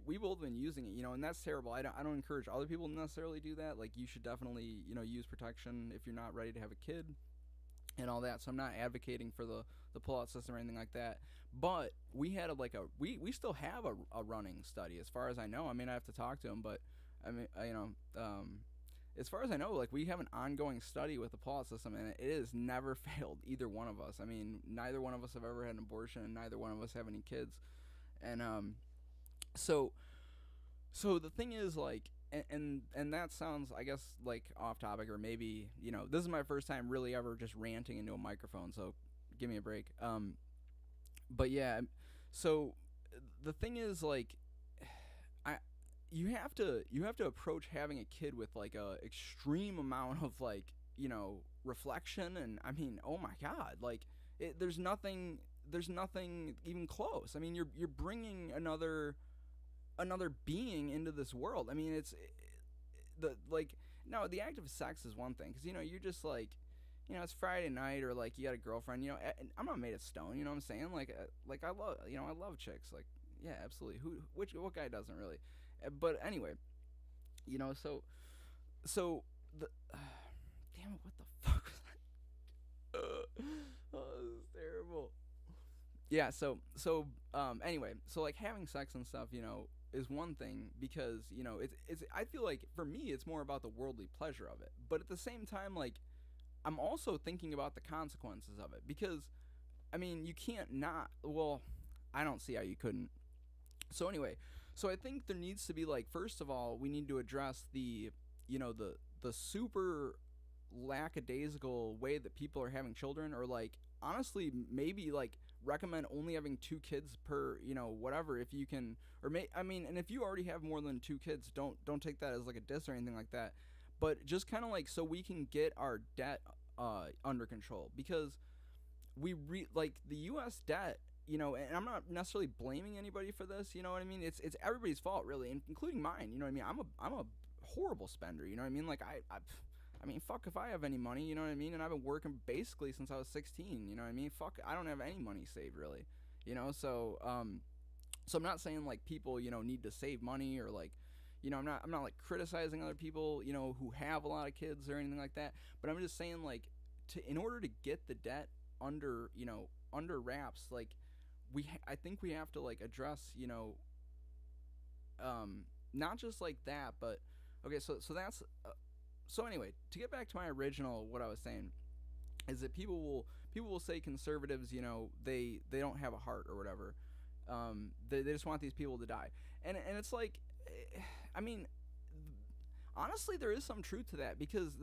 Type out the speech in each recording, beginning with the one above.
we both been using it, and that's terrible. I don't encourage other people to necessarily do that. Like, you should definitely, use protection if you're not ready to have a kid and all that. So I'm not advocating for the pull out system or anything like that. But we had we still have a running study as far as I know. I mean, I have to talk to him, but I mean, as far as I know, like, we have an ongoing study with the pull out system, and it has never failed either one of us. I mean, neither one of us have ever had an abortion, and neither one of us have any kids. And so so the thing is, like, and that sounds, I guess, like off topic, or maybe, this is my first time really ever just ranting into a microphone, so give me a break. But yeah, so the thing is, like, I you have to approach having a kid with like a extreme amount of, like, reflection. And I mean, oh my god, like, there's nothing even close. I mean, you're bringing another being into this world. I mean, the like, no, the act of sex is one thing, because you're just like, it's Friday night, or like you got a girlfriend. And I'm not made of stone. You know what I'm saying? Like, I love chicks. Like, yeah, absolutely. What guy doesn't really? But anyway, so the damn it, what the fuck was that? Oh, this is terrible. Yeah, anyway, so like, having sex and stuff, is one thing, because it's I feel like, for me, it's more about the worldly pleasure of it. But at the same time, like, I'm also thinking about the consequences of it, because I mean, you can't not. Well, I don't see how you couldn't. So anyway, so I think there needs to be, like, first of all, we need to address the super lackadaisical way that people are having children, or like, honestly, maybe, like, recommend only having two kids per, whatever, if you can. I mean, and if you already have more than two kids, don't take that as like a diss or anything like that. But just kind of like, so we can get our debt under control, because like, the US debt, and I'm not necessarily blaming anybody for this, you know what I mean? It's everybody's fault, really, including mine. You know what I mean? I'm a horrible spender, you know what I mean? Like, I mean, fuck if I have any money, you know what I mean? And I've been working basically since I was 16, you know what I mean? Fuck, I don't have any money saved, really. So I'm not saying, like, people, need to save money, or like, I'm not like criticizing other people, who have a lot of kids or anything like that. But I'm just saying, like, in order to get the debt under wraps, like, I think we have to, like, address, not just like that, but okay, so that's so anyway, to get back to my original, what I was saying is that people will say conservatives, they don't have a heart or whatever. They just want these people to die, and it's like, I mean, honestly, there is some truth to that, because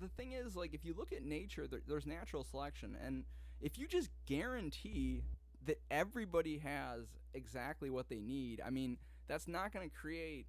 the thing is, like, if you look at nature, there's natural selection, and if you just guarantee that everybody has exactly what they need, I mean, that's not going to create.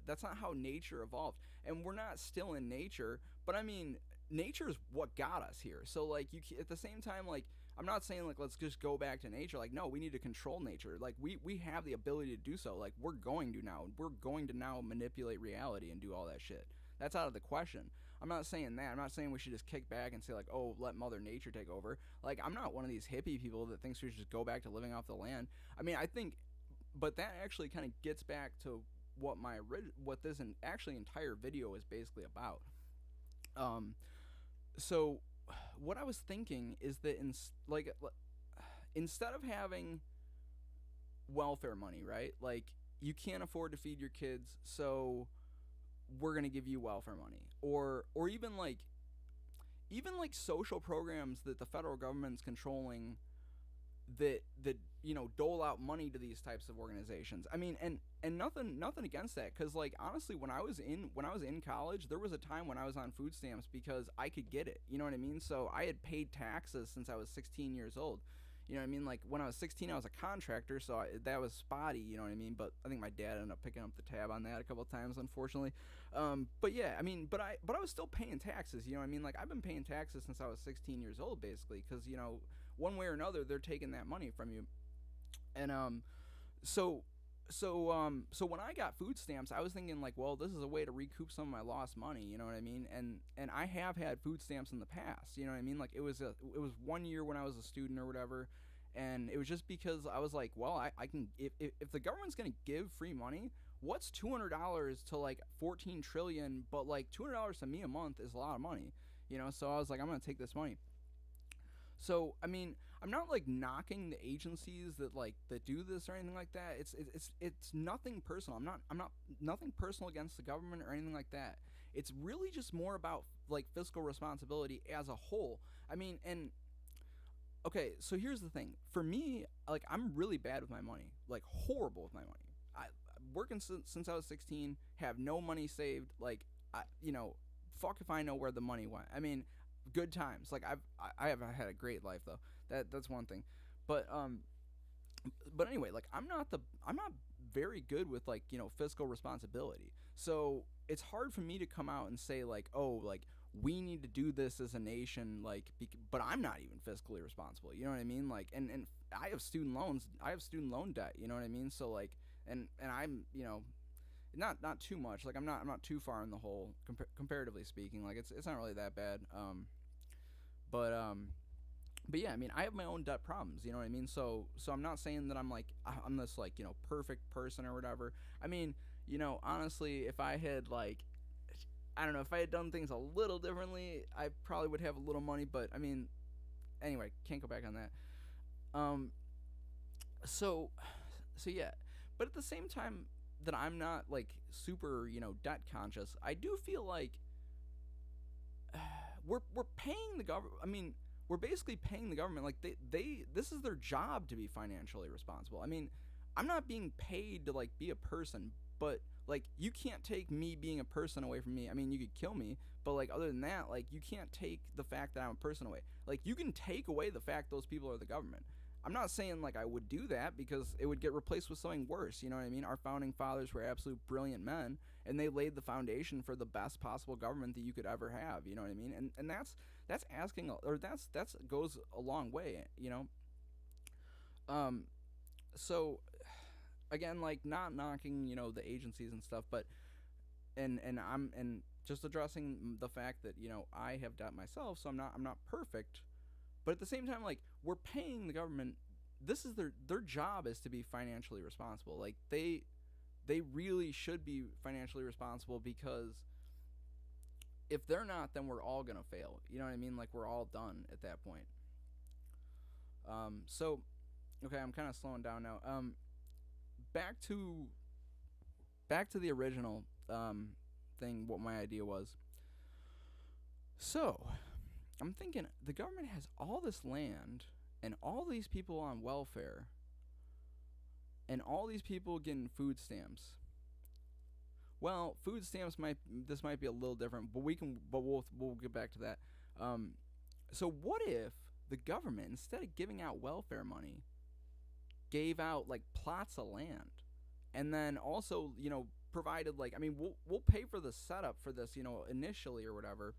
That's not how nature evolved, and we're not still in nature. But I mean, nature is what got us here. So, like, at the same time, like, I'm not saying, like, let's just go back to nature. Like, no, we need to control nature. Like, we have the ability to do so. Like, we're going to now. We're going to now manipulate reality and do all that shit. That's out of the question. I'm not saying that. I'm not saying we should just kick back and say, like, oh, let Mother Nature take over. Like, I'm not one of these hippie people that thinks we should just go back to living off the land. I mean, I think, but that actually kind of gets back to what this actually entire video is basically about. So what I was thinking is that, instead of having welfare money, right? Like, you can't afford to feed your kids, so we're going to give you welfare money. Or even like social programs that the federal government's controlling, that dole out money to these types of organizations. I mean, and nothing against that, because, like, honestly, when I was in college, there was a time when I was on food stamps because I could get it. You know what I mean? So I had paid taxes since I was 16 years old. You know what I mean? Like, when I was 16, I was a contractor, so that was spotty. You know what I mean? But I think my dad ended up picking up the tab on that a couple of times, unfortunately. But yeah, I mean, but I was still paying taxes. You know what I mean? Like, I've been paying taxes since I was 16 years old, basically, because, one way or another, they're taking that money from you. And so so when I got food stamps, I was thinking, like, well, this is a way to recoup some of my lost money, you know what I mean? And I have had food stamps in the past, you know what I mean? Like, it was 1 year when I was a student or whatever, and it was just because I was like, well, I can, if the government's gonna give free money, what's $200 to like 14 trillion, but like $200 to me a month is a lot of money, you know. So I was like, I'm gonna take this money. So I mean, I'm not like knocking the agencies that like that do this or anything like that. It's nothing personal. I'm not nothing personal against the government or anything like that. It's really just more about like fiscal responsibility as a whole. I mean, and okay, so here's the thing. For me, like I'm really bad with my money, like horrible with my money. I working since I was 16, have no money saved. Like you know, fuck if I know where the money went. I mean, good times. Like I have had a great life though. That's one thing. But anyway, like I'm not very good with like fiscal responsibility. So it's hard for me to come out and say like, oh, like we need to do this as a nation, like, but I'm not even fiscally responsible. You know what I mean? Like, and I have student loans. I have student loan debt. You know what I mean? So like, and I'm not too much. Like I'm not too far in the hole comparatively speaking. Like it's not really that bad. But but yeah, I mean, I have my own debt problems, you know what I mean? So I'm not saying that I'm this like, perfect person or whatever. I mean, honestly, if I had like I don't know, if I had done things a little differently, I probably would have a little money, but I mean, anyway, can't go back on that. Um so yeah, but at the same time that I'm not like super, debt conscious, I do feel like we're paying the government. I mean, we're basically paying the government. Like they this is their job to be financially responsible. I mean, I'm not being paid to like be a person, but like you can't take me being a person away from me. I mean, you could kill me, but like other than that, like you can't take the fact that I'm a person away. Like you can take away the fact those people are the government. I'm not saying like I would do that because it would get replaced with something worse. You know what I mean? Our founding fathers were absolute brilliant men, and they laid the foundation for the best possible government that you could ever have. You know what I mean? And that's asking, or that's goes a long way. So again, like not knocking the agencies and stuff, but and just addressing the fact that I have debt myself, so I'm not perfect. But at the same time, like we're paying the government. This is their job is to be financially responsible. Like they really should be financially responsible, because if they're not, then we're all gonna fail. You know what I mean? Like we're all done at that point. So okay, I'm kind of slowing down now. Back to the original thing. What my idea was. So I'm thinking the government has all this land and all these people on welfare and all these people getting food stamps. Well, food stamps might be a little different, but we'll get back to that. So what if the government, instead of giving out welfare money, gave out like plots of land, and then also provided like, I mean, we'll pay for the setup for this initially or whatever.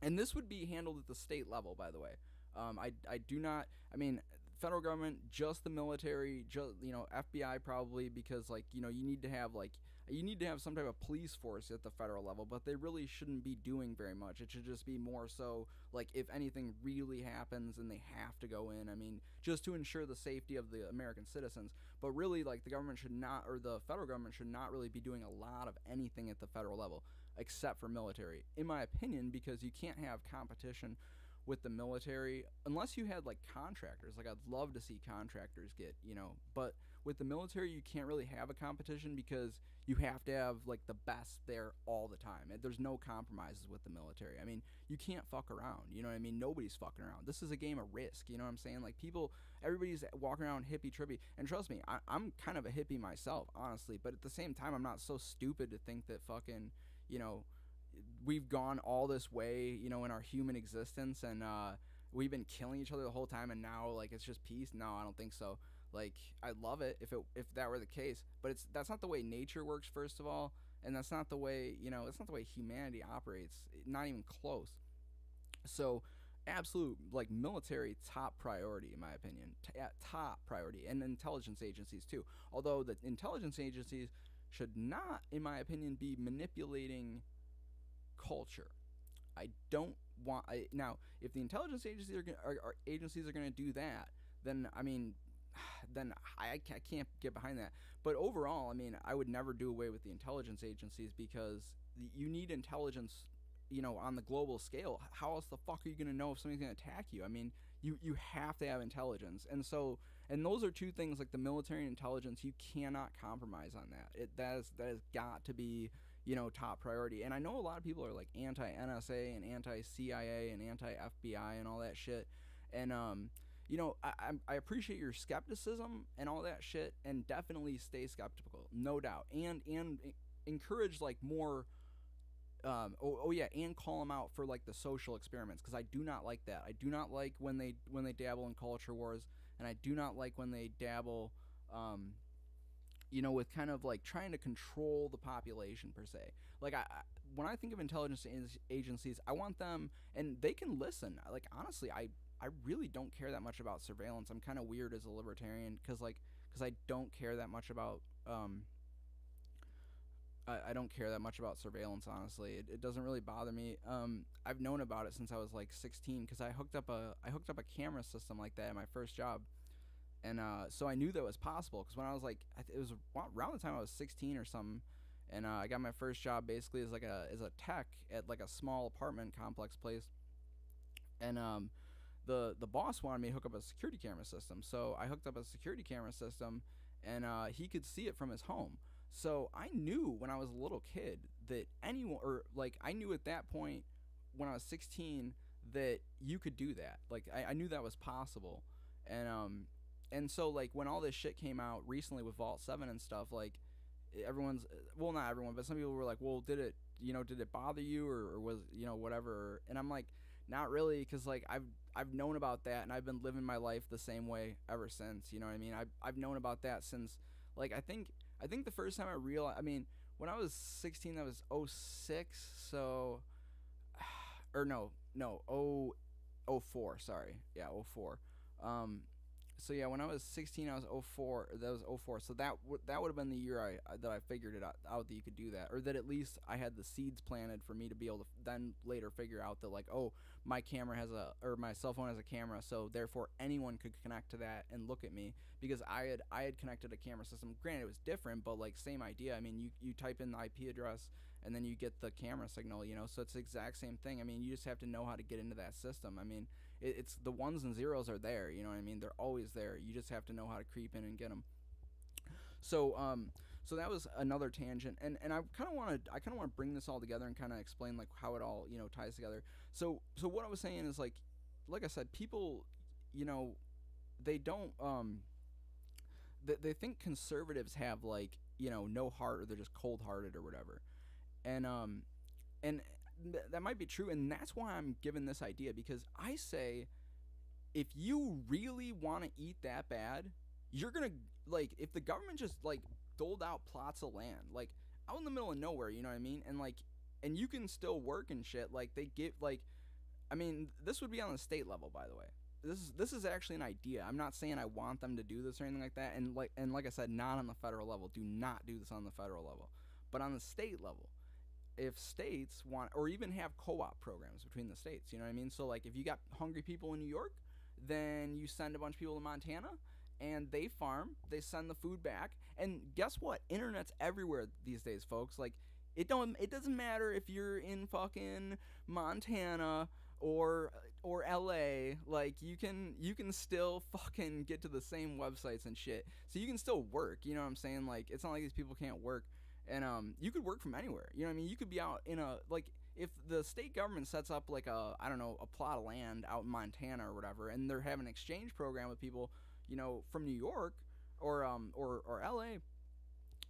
And this would be handled at the state level, by the way. I do not. I mean, federal government, just the military, just FBI probably, because like you need to have some type of police force at the federal level, but they really shouldn't be doing very much. It should just be more so like if anything really happens and they have to go in. I mean, just to ensure the safety of the American citizens. But really, like the government should not, or the federal government should not really be doing a lot of anything at the federal level, except for military, in my opinion, because you can't have competition with the military unless you had like contractors. Like I'd love to see contractors get, but with the military you can't really have a competition because you have to have like the best there all the time. There's no compromises with the military. I mean, you can't fuck around. You know what I mean? Nobody's fucking around. This is a game of risk. You know what I'm saying? Like everybody's walking around hippie trippy. And trust me, I'm kind of a hippie myself, honestly. But at the same time, I'm not so stupid to think that fucking, we've gone all this way, in our human existence, and we've been killing each other the whole time, and now like it's just peace. No, I don't think so. Like I'd love it if that were the case, but that's not the way nature works, first of all, and that's not the way it's not the way humanity operates, not even close. So absolute like military top priority in my opinion, top priority, and intelligence agencies too. Although the intelligence agencies should not, in my opinion, be manipulating culture. I don't want. Now, if the intelligence agencies are going to do that, then I mean, then I can't get behind that. But overall, I mean, I would never do away with the intelligence agencies because you need intelligence, on the global scale. How else the fuck are you gonna know if somebody's gonna attack you? I mean, you have to have intelligence, and those are two things, like the military and intelligence. You cannot compromise on that. That has got to be top priority. And I know a lot of people are like anti NSA and anti CIA and anti FBI and all that shit. And I appreciate your skepticism and all that shit, and definitely stay skeptical, no doubt, and encourage like more. Yeah, and call them out for like the social experiments, because I do not like that. I do not like when they dabble in culture wars, and I do not like when they dabble, with kind of like trying to control the population per se. Like when I think of intelligence agencies, I want them, and they can listen. Like honestly, I really don't care that much about surveillance. I'm kind of weird as a libertarian because I don't care that much about I don't care that much about surveillance, honestly. It doesn't really bother me. I've known about it since I was like 16, because I hooked up a camera system like that at my first job, and so I knew that was possible. Because when I was like, it was around the time I was 16 or something, and I got my first job basically as a tech at like a small apartment complex place, and the boss wanted me to hook up a security camera system, so I hooked up a security camera system, and he could see it from his home. So I knew when I was a little kid that I knew at that point when I was 16 that you could do that. Like I knew that was possible, and so like when all this shit came out recently with Vault 7 and stuff, like everyone's, well, not everyone, but some people were like, well, did it bother you, or was whatever? And I'm like, not really, because like I've known about that, and I've been living my life the same way ever since. You know what I mean? I've known about that since, like, I think the first time I realized, I mean, when I was 16, that was '06, so, or no, 04, sorry, yeah, '04. So yeah, when I was 16, I was '04. That was '04. So that would have been the year that I figured it out that you could do that, or that at least I had the seeds planted for me to be able to then later figure out that, like, oh, my camera or my cell phone has a camera, so therefore anyone could connect to that and look at me, because I had connected a camera system. Granted, it was different, but like same idea. I mean, you type in the IP address and then you get the camera signal, so it's the exact same thing. I mean, you just have to know how to get into that system. I mean, it's the ones and zeros are there, you know what I mean? They're always there. You just have to know how to creep in and get them. So so that was another tangent, and I kind of want to bring this all together and kind of explain like how it all ties together. So what I was saying is, like I said, people, they don't they think conservatives have, like, no heart, or they're just cold-hearted or whatever, and that might be true, and that's why I'm giving this idea, because I say, if you really want to eat that bad, you're gonna, like, if the government just like doled out plots of land like out in the middle of nowhere, you know what I mean, and you can still work and shit, like they give, like, I mean, this would be on the state level, by the way. This is actually an idea. I'm not saying I want them to do this or anything like that, and like I said, not on the federal level. Do not do this on the federal level, but on the state level. If states want, or even have co-op programs between the states, you know what I mean? So like if you got hungry people in New York, then you send a bunch of people to Montana, and they farm, they send the food back, and guess what? Internet's everywhere these days, folks. Like it doesn't matter if you're in fucking Montana or LA, like you can still fucking get to the same websites and shit. So you can still work, you know what I'm saying? Like it's not like these people can't work. And you could work from anywhere. You know what I mean? You could be out in a, like, if the state government sets up like a plot of land out in Montana or whatever, and they're having an exchange program with people, from New York or LA,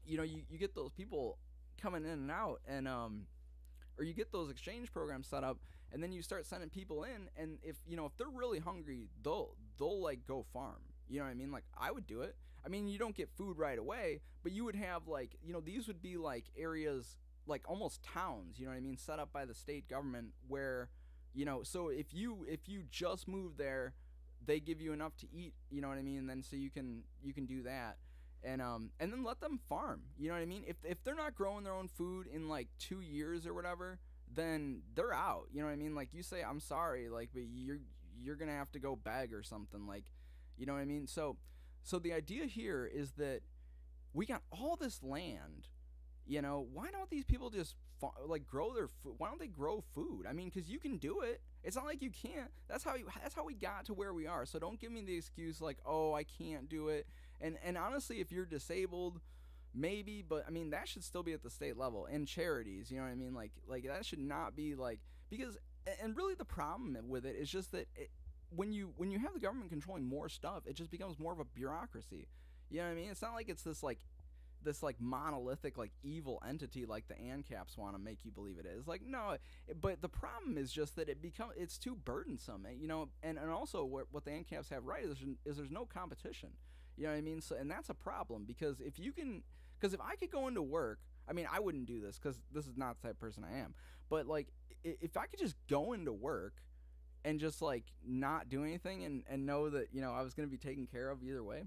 you get those people coming in and out, and or you get those exchange programs set up, and then you start sending people in, and if they're really hungry, they'll like go farm. You know what I mean? Like I would do it. I mean, you don't get food right away, but you would have, like, these would be like areas, like almost towns, you know what I mean, set up by the state government where, so if you just moved there, they give you enough to eat, you know what I mean, and then so you can do that, and then let them farm, you know what I mean. If they're not growing their own food in like 2 years or whatever, then they're out, you know what I mean. Like you say, I'm sorry, like, but you're gonna have to go beg or something, like. You know what I mean? So the idea here is that we got all this land. Why don't these people just like grow their food? Why don't they grow food? I mean, because you can do it. It's not like you can't. That's how we got to where we are. So don't give me the excuse like, oh, I can't do it. And honestly, if you're disabled, maybe, but I mean that should still be at the state level and charities. You know what I mean? Like that should not be like because and really the problem with it is just that when you have the government controlling more stuff, it just becomes more of a bureaucracy. You know what I mean? It's not like it's this monolithic like evil entity like the ANCAPs want to make you believe it is. Like no, but the problem is just that it's too burdensome. And also what the ANCAPs have right is there's no competition. You know what I mean? So and that's a problem because if I could go into work, I mean I wouldn't do this because this is not the type of person I am. But like if I could just go into work and just like not do anything and know that I was gonna be taken care of either way,